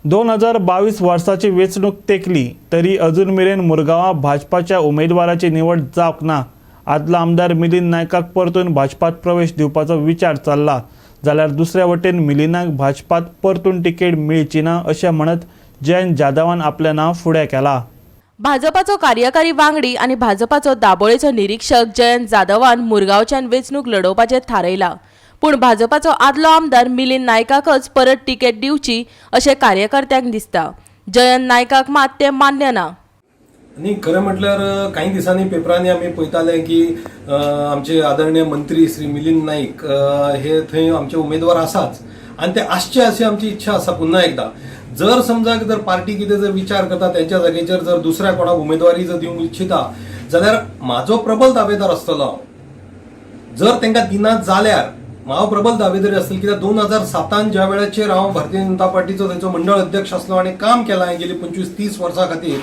2022 वर्साची वेंचणूक तेंकली तरी अजून मेरेन मुरगांवां भाजपाच्या उमेदवाराची निवड जावंक ना। आदलो आमदार मिलिंद नायकाक परतून भाजपात प्रवेश दिवपाचो विचार चल्ला, जाल्यार दुसऱ्या वटेन मिलिंदाक भाजपात परतून तिकेट मेळची ना अशें म्हणत जयंत जाधवान आपलें नांव फुडें केलां। भाजपाचो कार्यकारी वांगडी आनी भाजपाचो दाबोळेचो निरीक्षक जयंत जाधवान मुरगांवच्यान वेंचणूक लडोवपाचें थारायलां, पूण भाजपाचो आदलो आमदार मिलिंद नायकाकच परत तिकेट दिवची अशें कार्यकर्त्यांक दिसता। जयंत नायकाक मात तें मान्य ना। आणि खरं म्हटल्यार काही दिसांनी पेपरांनी आमी पळयताले की आमचे आदरणीय मंत्री श्री मिलिंद नाईक हे थंय आमचे उमेदवार आसाच आणि ते आसचे अशी आमची इच्छा आसा। पुन्हा एकदा जर समजा जर पार्टी कितें जर विचार करता त्यांच्या जागेचेर जर दुसऱ्या कोणाक उमेदवारी जर दिवंक इच्छिता जाल्यार म्हाजो प्रबल दावेदार आसतलो। जर तांकां दिनात जाल्यार हांव प्रबल दावेदारी आसतलो, कित्याक 2007 ज्या वेळाचेर हांव भारतीय जनता पार्टीचो थंयचो मंडळ अध्यक्ष आसलो आणि काम केलां हांवें गेली 25-30 वर्सां खातीर,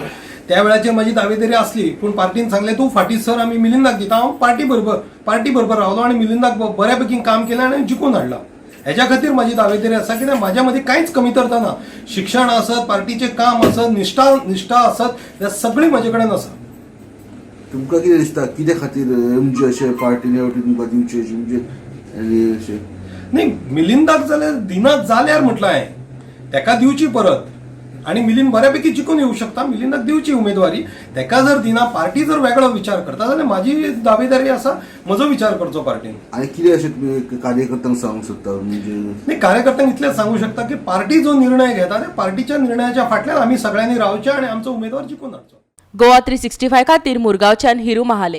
त्या वेळाचेर म्हजी दावेदारी आसली। पूण पार्टीन सांगलें तूं फाटीं सर आमी मिलिंदाक दिता। हांव पार्टी बरोबर रावलो आणि मिलिंदाक बऱ्यापैकी काम केलें आनी जिखून हाडला। हेच्या खातीर म्हजी दावेदारी आसा, कित्याक म्हाज्या मदीं कांयच कमीतरता ना। शिक्षण आसत, पार्टीचें काम आसत, निश्ठा आसत, हे सगळें म्हाजे कडेन आसा। तुमकां कितें दिसता कित्या खातीर म्हणजे अशें पार्टीने वटी तुमकां दिवचे म्हणजे नाही, मिलिंदाक जाल्यार दिनात जाल्यार म्हटलं हांवें तेका दिवची परत, आणि मिलिंद बऱ्यापैकी जिखून येऊ शकता। मिलिंदाक दिवची उमेदवारी, तेका जर दिना पार्टी जर वेगळो विचार करता जाल्यार माझी दावेदारी आसा म्हजो विचार करचो पार्टीन। आणि कितें अशें तुमी कार्यकर्त्यांक सांगूंक सोदता म्हणजे नाही, कार्यकर्त्यांक इतलेंच सांगू शकता की पार्टी जो निर्णय घेता त्या पार्टीच्या निर्णयाच्या फाटल्यान आमी सगळ्यांनी रावचें आणि आमचो उमेदवार जिखून हाडचो। गोवा 365 खातीर मुरगांवच्यान हिरू महाले।